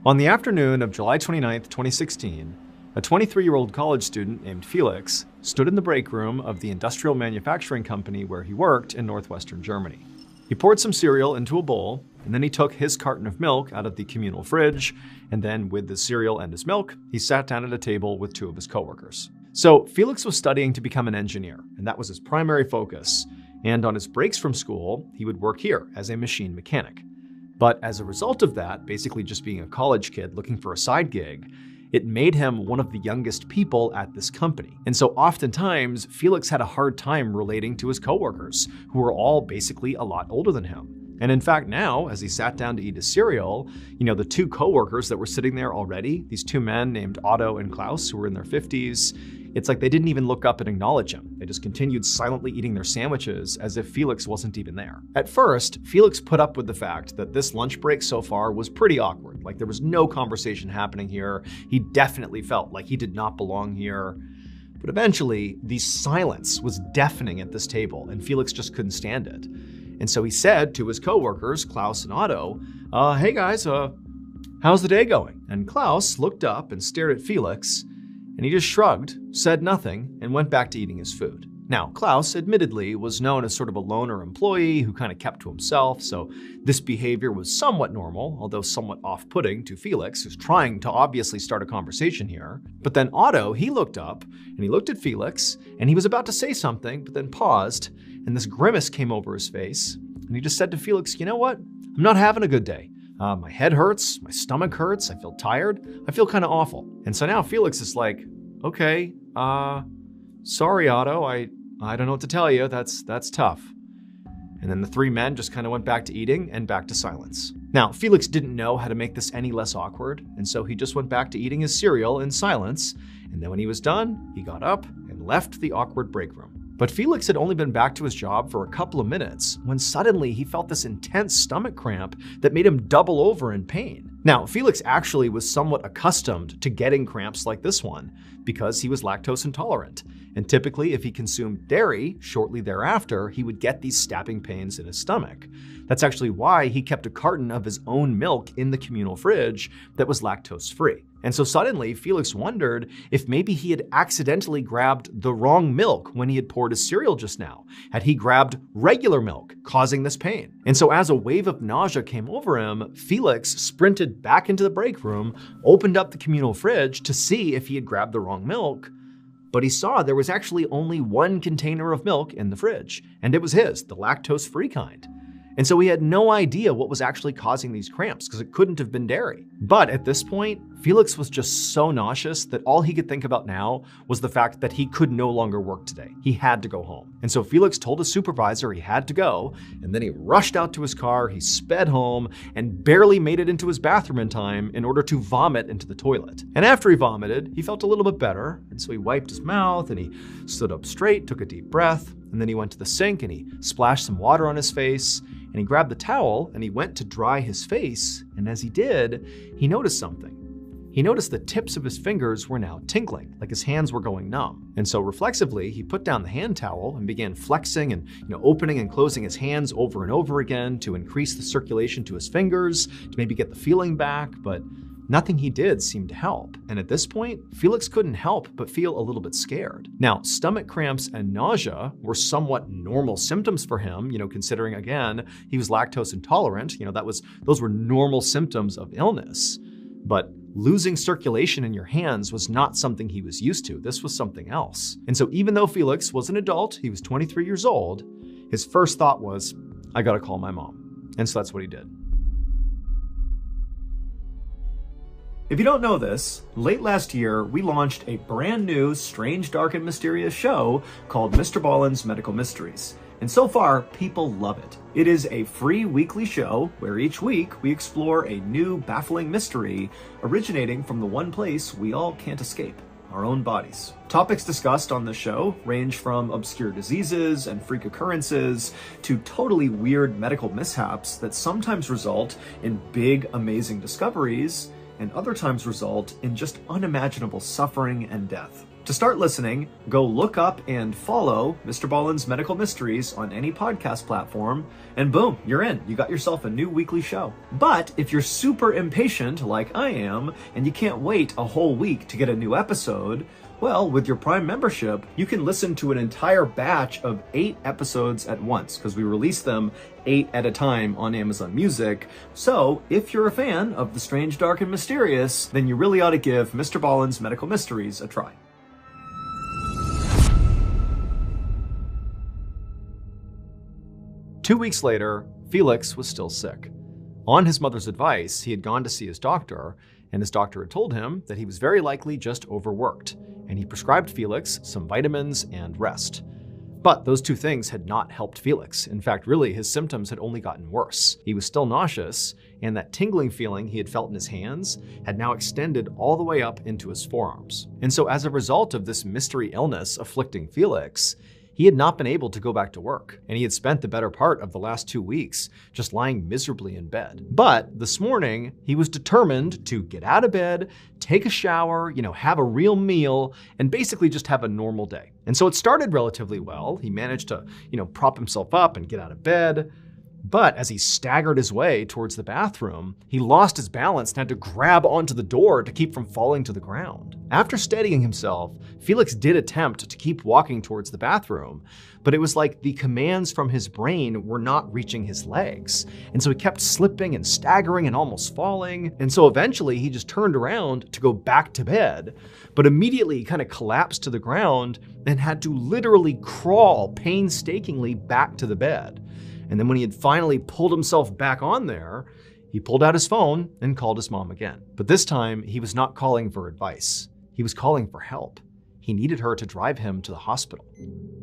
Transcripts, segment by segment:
On the afternoon of July 29th, 2016, a 23-year-old college student named Felix stood in the break room of the industrial manufacturing company where he worked in northwestern Germany. He poured some cereal into a bowl, and then he took his carton of milk out of the communal fridge, and then with the cereal and his milk, he sat down at a table with two of his coworkers. So Felix was studying to become an engineer, and that was his primary focus. And on his breaks from school, he would work here as a machine mechanic. But as a result of that, basically just being a college kid looking for a side gig, it made him one of the youngest people at this company. And so oftentimes, Felix had a hard time relating to his coworkers, who were all basically a lot older than him. And in fact, now, as he sat down to eat his cereal, the two coworkers that were sitting there already, these two men named Otto and Klaus, who were in their 50s, it's like they didn't even look up and acknowledge him. They just continued silently eating their sandwiches as if Felix wasn't even there. At first, Felix put up with the fact that this lunch break so far was pretty awkward. Like there was no conversation happening here. He definitely felt like he did not belong here. But eventually, the silence was deafening at this table, and Felix just couldn't stand it. And so he said to his coworkers, Klaus and Otto, hey guys, how's the day going? And Klaus looked up and stared at Felix, and he just shrugged, said nothing, and went back to eating his food. Now, Klaus, admittedly, was known as sort of a loner employee who kind of kept to himself, so this behavior was somewhat normal, although somewhat off-putting to Felix, who's trying to obviously start a conversation here. But then Otto, he looked up, and he looked at Felix, and he was about to say something, but then paused, and this grimace came over his face, and he just said to Felix, you know what? I'm not having a good day. My head hurts, my stomach hurts, I feel tired, I feel kind of awful. And so now Felix is like, okay, sorry, Otto, I don't know what to tell you, that's tough. And then the three men just kind of went back to eating and back to silence. Now, Felix didn't know how to make this any less awkward, and so he just went back to eating his cereal in silence, and then when he was done, he got up and left the awkward break room. But Felix had only been back to his job for a couple of minutes when suddenly he felt this intense stomach cramp that made him double over in pain. Now, Felix actually was somewhat accustomed to getting cramps like this one because he was lactose intolerant. And typically, if he consumed dairy shortly thereafter, he would get these stabbing pains in his stomach. That's actually why he kept a carton of his own milk in the communal fridge that was lactose-free. And so suddenly, Felix wondered if maybe he had accidentally grabbed the wrong milk when he had poured his cereal just now. Had he grabbed regular milk, causing this pain? And so as a wave of nausea came over him, Felix sprinted back into the break room, opened up the communal fridge to see if he had grabbed the wrong milk, but he saw there was actually only one container of milk in the fridge, and it was his, the lactose-free kind. And so he had no idea what was actually causing these cramps because it couldn't have been dairy. But at this point, Felix was just so nauseous that all he could think about now was the fact that he could no longer work today. He had to go home. And so Felix told his supervisor he had to go, and then he rushed out to his car, he sped home, and barely made it into his bathroom in time in order to vomit into the toilet. And after he vomited, he felt a little bit better, and so he wiped his mouth, and he stood up straight, took a deep breath, and then he went to the sink and he splashed some water on his face, and he grabbed the towel and he went to dry his face, and as he did, he noticed something. He noticed the tips of his fingers were now tingling, like his hands were going numb. And so reflexively, he put down the hand towel and began flexing and opening and closing his hands over and over again to increase the circulation to his fingers, to maybe get the feeling back, but nothing he did seemed to help. And at this point, Felix couldn't help but feel a little bit scared. Now, stomach cramps and nausea were somewhat normal symptoms for him, considering, again, he was lactose intolerant. Those were normal symptoms of illness. But losing circulation in your hands was not something he was used to. This was something else. And so even though Felix was an adult, he was 23 years old, his first thought was, I gotta call my mom. And so that's what he did. If you don't know this, late last year, we launched a brand new, strange, dark, and mysterious show called Mr. Ballen's Medical Mysteries. And so far, people love it. It is a free weekly show where each week we explore a new, baffling mystery originating from the one place we all can't escape, our own bodies. Topics discussed on the show range from obscure diseases and freak occurrences to totally weird medical mishaps that sometimes result in big, amazing discoveries and other times result in just unimaginable suffering and death. To start listening, go look up and follow Mr. Ballen's Medical Mysteries on any podcast platform, and boom, you're in. You got yourself a new weekly show. But if you're super impatient like I am, and you can't wait a whole week to get a new episode, well, with your Prime membership, you can listen to an entire batch of 8 episodes at once, because we release them 8 at a time on Amazon Music. So, if you're a fan of the strange, dark, and mysterious, then you really ought to give Mr. Ballen's Medical Mysteries a try. 2 weeks later, Felix was still sick. On his mother's advice, he had gone to see his doctor, and his doctor had told him that he was very likely just overworked, and he prescribed Felix some vitamins and rest. But those 2 things had not helped Felix. In fact, really, his symptoms had only gotten worse. He was still nauseous, and that tingling feeling he had felt in his hands had now extended all the way up into his forearms. And so as a result of this mystery illness afflicting Felix, he had not been able to go back to work, and he had spent the better part of the last 2 weeks just lying miserably in bed. But this morning, he was determined to get out of bed, take a shower, have a real meal, and basically just have a normal day. And so it started relatively well. He managed to, prop himself up and get out of bed. But as he staggered his way towards the bathroom, he lost his balance and had to grab onto the door to keep from falling to the ground. After steadying himself, Felix did attempt to keep walking towards the bathroom, but it was like the commands from his brain were not reaching his legs. And so he kept slipping and staggering and almost falling. And so eventually he just turned around to go back to bed, but immediately he kind of collapsed to the ground and had to literally crawl painstakingly back to the bed. And then when he had finally pulled himself back on there, he pulled out his phone and called his mom again. But this time, he was not calling for advice. He was calling for help. He needed her to drive him to the hospital.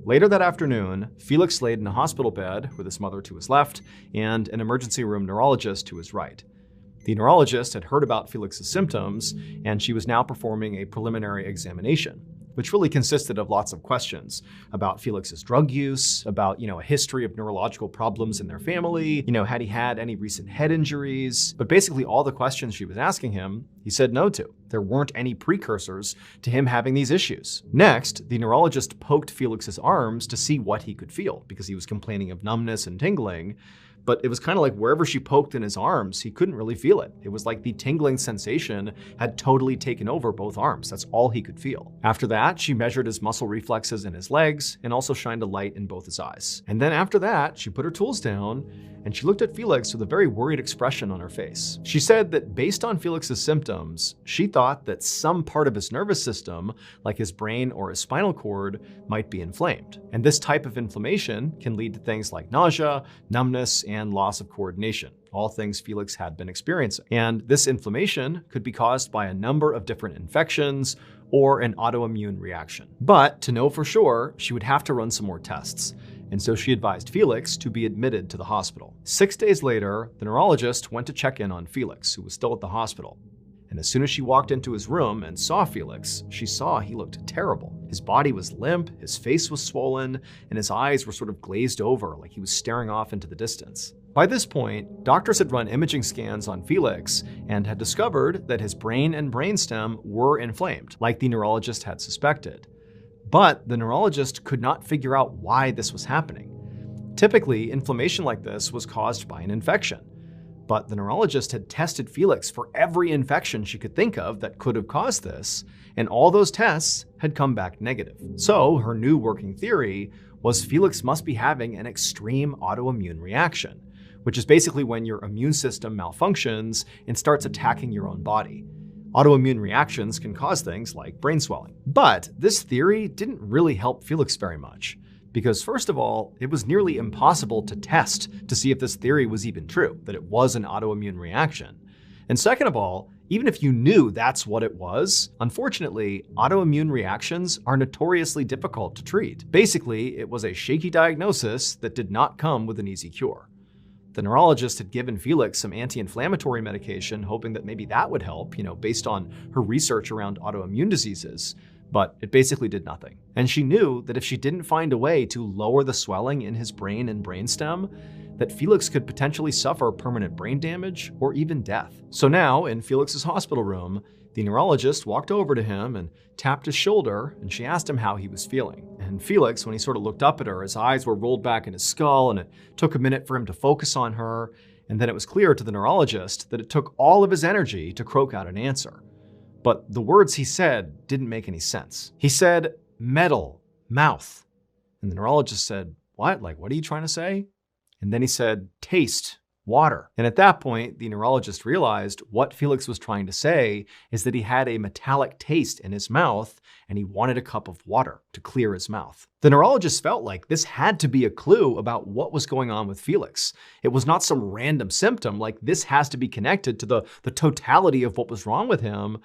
Later that afternoon, Felix laid in a hospital bed with his mother to his left and an emergency room neurologist to his right. The neurologist had heard about Felix's symptoms, and she was now performing a preliminary examination, which really consisted of lots of questions about Felix's drug use, about, a history of neurological problems in their family, had he had any recent head injuries. But basically all the questions she was asking him, he said no to. There weren't any precursors to him having these issues. Next, the neurologist poked Felix's arms to see what he could feel, because he was complaining of numbness and tingling. But it was kind of like wherever she poked in his arms, he couldn't really feel it. It was like the tingling sensation had totally taken over both arms. That's all he could feel. After that, she measured his muscle reflexes in his legs and also shined a light in both his eyes. And then after that, she put her tools down and she looked at Felix with a very worried expression on her face. She said that based on Felix's symptoms, she thought that some part of his nervous system, like his brain or his spinal cord, might be inflamed. And this type of inflammation can lead to things like nausea, numbness, and loss of coordination, all things Felix had been experiencing. And this inflammation could be caused by a number of different infections or an autoimmune reaction. But to know for sure, she would have to run some more tests. And so she advised Felix to be admitted to the hospital. 6 days later, the neurologist went to check in on Felix, who was still at the hospital. And as soon as she walked into his room and saw Felix, she saw he looked terrible. His body was limp, his face was swollen, and his eyes were sort of glazed over, like he was staring off into the distance. By this point, doctors had run imaging scans on Felix and had discovered that his brain and brainstem were inflamed, like the neurologist had suspected. But the neurologist could not figure out why this was happening. Typically, inflammation like this was caused by an infection. But the neurologist had tested Felix for every infection she could think of that could have caused this, and all those tests had come back negative. So her new working theory was Felix must be having an extreme autoimmune reaction, which is basically when your immune system malfunctions and starts attacking your own body. Autoimmune reactions can cause things like brain swelling. But this theory didn't really help Felix very much, because first of all, it was nearly impossible to test to see if this theory was even true, that it was an autoimmune reaction. And second of all, even if you knew that's what it was, unfortunately, autoimmune reactions are notoriously difficult to treat. Basically, it was a shaky diagnosis that did not come with an easy cure. The neurologist had given Felix some anti-inflammatory medication, hoping that maybe that would help, based on her research around autoimmune diseases, but it basically did nothing. And she knew that if she didn't find a way to lower the swelling in his brain and brainstem, that Felix could potentially suffer permanent brain damage or even death. So now, in Felix's hospital room, the neurologist walked over to him and tapped his shoulder, and she asked him how he was feeling. And Felix, when he sort of looked up at her, his eyes were rolled back in his skull, and it took a minute for him to focus on her. And then it was clear to the neurologist that it took all of his energy to croak out an answer. But the words he said didn't make any sense. He said, "metal, mouth." And the neurologist said, "What? Like, what are you trying to say?" And then he said, "taste, water." And at that point, the neurologist realized what Felix was trying to say is that he had a metallic taste in his mouth and he wanted a cup of water to clear his mouth. The neurologist felt like this had to be a clue about what was going on with Felix. It was not some random symptom, like this has to be connected to the totality of what was wrong with him.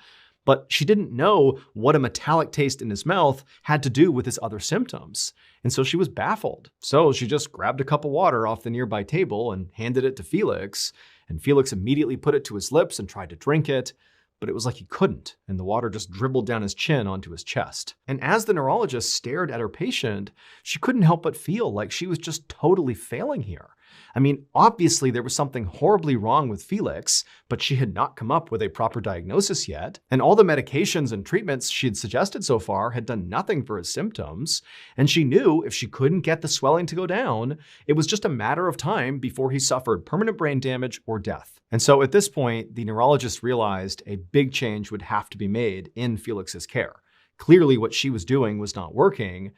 But she didn't know what a metallic taste in his mouth had to do with his other symptoms. And so she was baffled. So she just grabbed a cup of water off the nearby table and handed it to Felix. And Felix immediately put it to his lips and tried to drink it. But it was like he couldn't, and the water just dribbled down his chin onto his chest. And as the neurologist stared at her patient, she couldn't help but feel like she was just totally failing here. I mean, obviously there was something horribly wrong with Felix, but she had not come up with a proper diagnosis yet. And all the medications and treatments she had suggested so far had done nothing for his symptoms. And she knew if she couldn't get the swelling to go down, it was just a matter of time before he suffered permanent brain damage or death. And so at this point, the neurologist realized a big change would have to be made in Felix's care. Clearly what she was doing was not working.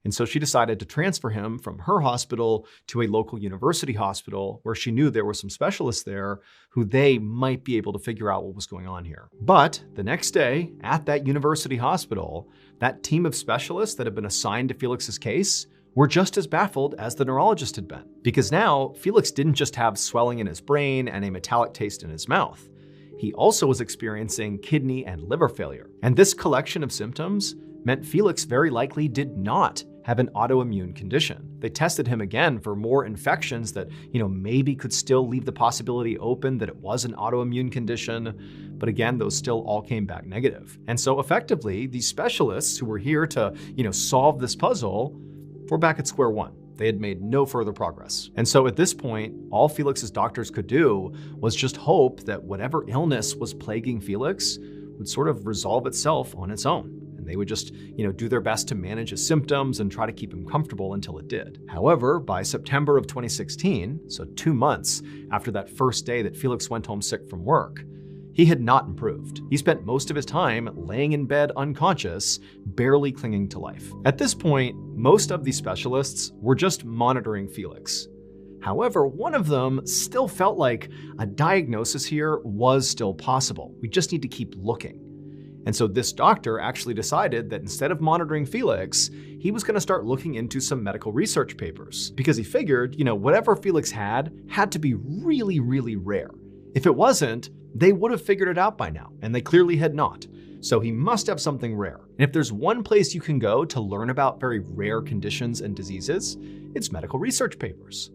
And so she decided to transfer him from her hospital to a local university hospital where she knew there were some specialists there who they might be able to figure out what was going on here. But the next day at that university hospital, that team of specialists that had been assigned to Felix's case were just as baffled as the neurologist had been. Because now Felix didn't just have swelling in his brain and a metallic taste in his mouth. He also was experiencing kidney and liver failure. And this collection of symptoms meant Felix very likely did not have an autoimmune condition. They tested him again for more infections that, maybe could still leave the possibility open that it was an autoimmune condition. But again, those still all came back negative. And so effectively, these specialists who were here to, solve this puzzle were back at square one. They had made no further progress. And so at this point, all Felix's doctors could do was just hope that whatever illness was plaguing Felix would sort of resolve itself on its own. They would just, do their best to manage his symptoms and try to keep him comfortable until it did. However, by September of 2016, so 2 months after that first day that Felix went home sick from work, he had not improved. He spent most of his time laying in bed unconscious, barely clinging to life. At this point, most of these specialists were just monitoring Felix. However, one of them still felt like a diagnosis here was still possible. We just need to keep looking. And so this doctor actually decided that instead of monitoring Felix, he was going to start looking into some medical research papers because he figured, whatever Felix had to be really, really rare. If it wasn't, they would have figured it out by now, and they clearly had not. So he must have something rare. And if there's one place you can go to learn about very rare conditions and diseases, it's medical research papers.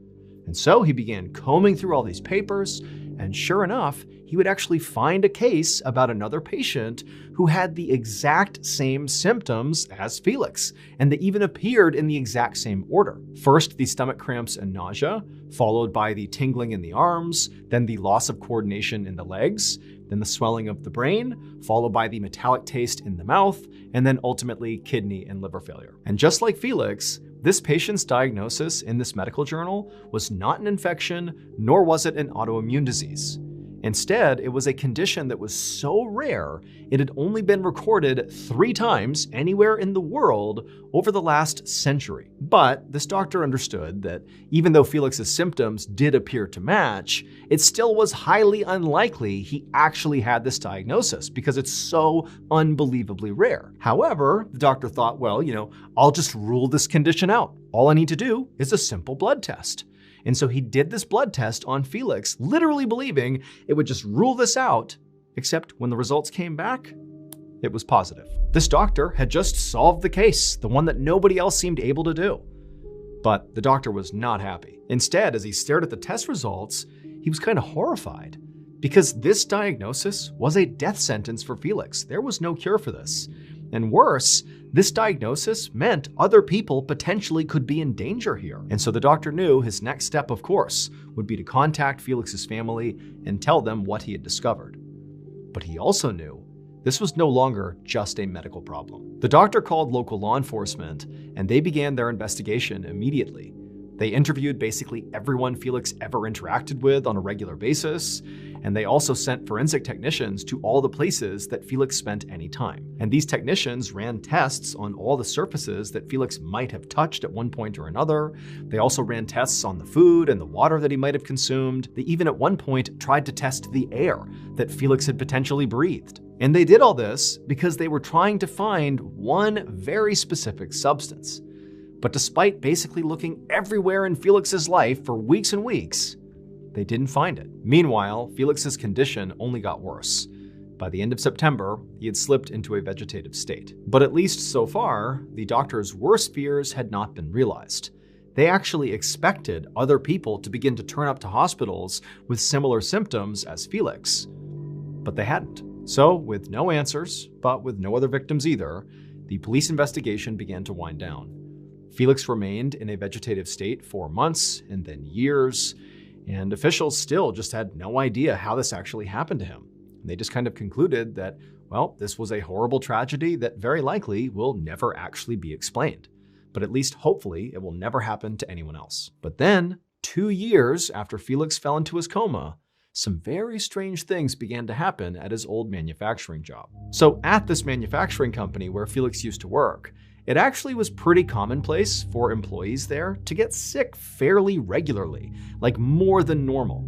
And so he began combing through all these papers, and sure enough, he would actually find a case about another patient who had the exact same symptoms as Felix, and they even appeared in the exact same order. First, the stomach cramps and nausea, followed by the tingling in the arms, then the loss of coordination in the legs, then the swelling of the brain, followed by the metallic taste in the mouth, and then ultimately kidney and liver failure. And just like Felix, this patient's diagnosis in this medical journal was not an infection, nor was it an autoimmune disease. Instead, it was a condition that was so rare, it had only been recorded 3 times anywhere in the world over the last century. But this doctor understood that even though Felix's symptoms did appear to match, it still was highly unlikely he actually had this diagnosis because it's so unbelievably rare. However, the doctor thought, well, I'll just rule this condition out. All I need to do is a simple blood test. And so he did this blood test on Felix, literally believing it would just rule this out, except when the results came back, it was positive. This doctor had just solved the case, the one that nobody else seemed able to do. But the doctor was not happy. Instead, as he stared at the test results, he was kind of horrified because this diagnosis was a death sentence for Felix. There was no cure for this. And worse, this diagnosis meant other people potentially could be in danger here. And so the doctor knew his next step, of course, would be to contact Felix's family and tell them what he had discovered. But he also knew this was no longer just a medical problem. The doctor called local law enforcement, and they began their investigation immediately. They interviewed basically everyone Felix ever interacted with on a regular basis, and they also sent forensic technicians to all the places that Felix spent any time. And these technicians ran tests on all the surfaces that Felix might have touched at one point or another. They also ran tests on the food and the water that he might have consumed. They even at one point tried to test the air that Felix had potentially breathed. And they did all this because they were trying to find one very specific substance. But despite basically looking everywhere in Felix's life for weeks and weeks, they didn't find it. Meanwhile, Felix's condition only got worse. By the end of September, he had slipped into a vegetative state. But at least so far, the doctor's worst fears had not been realized. They actually expected other people to begin to turn up to hospitals with similar symptoms as Felix. But they hadn't. So, with no answers, but with no other victims either, the police investigation began to wind down. Felix remained in a vegetative state for months and then years, and officials still just had no idea how this actually happened to him. And they just kind of concluded that, well, this was a horrible tragedy that very likely will never actually be explained. But at least hopefully it will never happen to anyone else. But then, 2 years after Felix fell into his coma, some very strange things began to happen at his old manufacturing job. So at this manufacturing company where Felix used to work, it actually was pretty commonplace for employees there to get sick fairly regularly, like more than normal.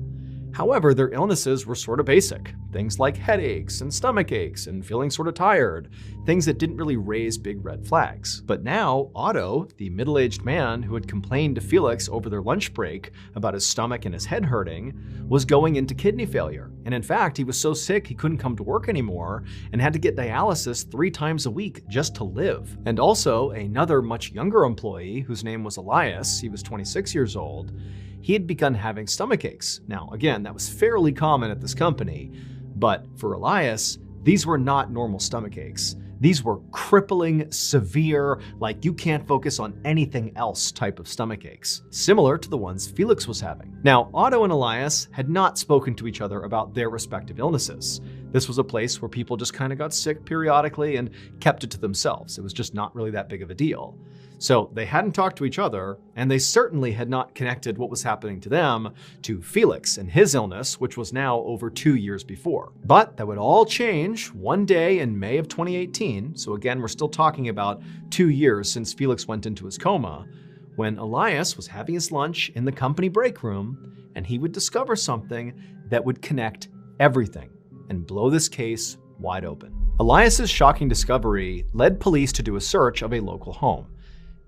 However, their illnesses were sort of basic. Things like headaches and stomach aches and feeling sort of tired, things that didn't really raise big red flags. But now, Otto, the middle-aged man who had complained to Felix over their lunch break about his stomach and his head hurting, was going into kidney failure. And in fact, he was so sick he couldn't come to work anymore and had to get dialysis 3 times a week just to live. And also, another much younger employee, whose name was Elias, he was 26 years old, he had begun having stomach aches. Now, again, that was fairly common at this company, but for Elias, these were not normal stomach aches. These were crippling, severe, like you can't focus on anything else type of stomach aches, similar to the ones Felix was having. Now, Otto and Elias had not spoken to each other about their respective illnesses. This was a place where people just kind of got sick periodically and kept it to themselves. It was just not really that big of a deal. So they hadn't talked to each other, and they certainly had not connected what was happening to them to Felix and his illness, which was now over 2 years before. But that would all change one day in May of 2018, so again, we're still talking about 2 years since Felix went into his coma, when Elias was having his lunch in the company break room, and he would discover something that would connect everything and blow this case wide open. Elias's shocking discovery led police to do a search of a local home.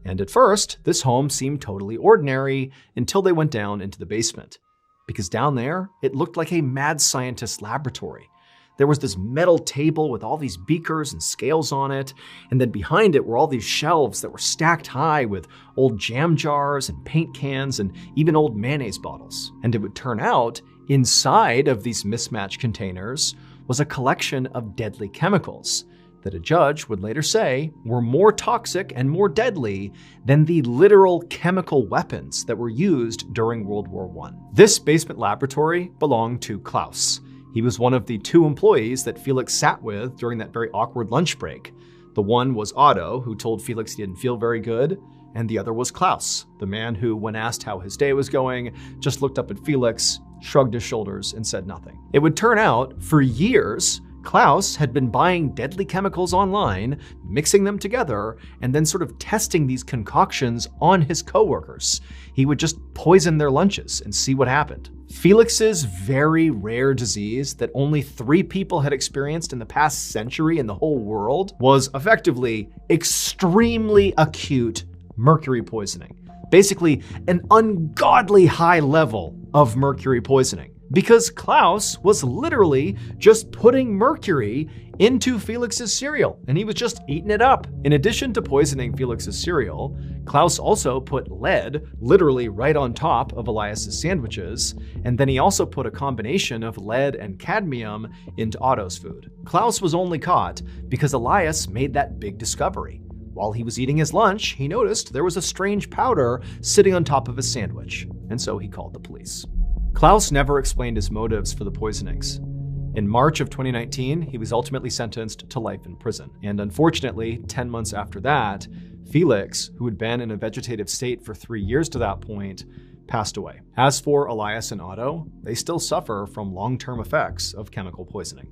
And at first, this home seemed totally ordinary until they went down into the basement. Because down there, it looked like a mad scientist's laboratory. There was this metal table with all these beakers and scales on it, and then behind it were all these shelves that were stacked high with old jam jars and paint cans and even old mayonnaise bottles. And it would turn out, inside of these mismatched containers was a collection of deadly chemicals that a judge would later say were more toxic and more deadly than the literal chemical weapons that were used during World War I. This basement laboratory belonged to Klaus. He was one of the 2 employees that Felix sat with during that very awkward lunch break. The one was Otto, who told Felix he didn't feel very good, and the other was Klaus, the man who, when asked how his day was going, just looked up at Felix, shrugged his shoulders, and said nothing. It would turn out, for years, Klaus had been buying deadly chemicals online, mixing them together, and then sort of testing these concoctions on his coworkers. He would just poison their lunches and see what happened. Felix's very rare disease that only 3 people had experienced in the past century in the whole world was effectively extremely acute mercury poisoning. Basically, an ungodly high level of mercury poisoning. Because Klaus was literally just putting mercury into Felix's cereal, and he was just eating it up. In addition to poisoning Felix's cereal, Klaus also put lead literally right on top of Elias's sandwiches, and then he also put a combination of lead and cadmium into Otto's food. Klaus was only caught because Elias made that big discovery. While he was eating his lunch, he noticed there was a strange powder sitting on top of his sandwich, and so he called the police. Klaus never explained his motives for the poisonings. In March of 2019, he was ultimately sentenced to life in prison. And unfortunately, 10 months after that, Felix, who had been in a vegetative state for 3 years to that point, passed away. As for Elias and Otto, they still suffer from long-term effects of chemical poisoning.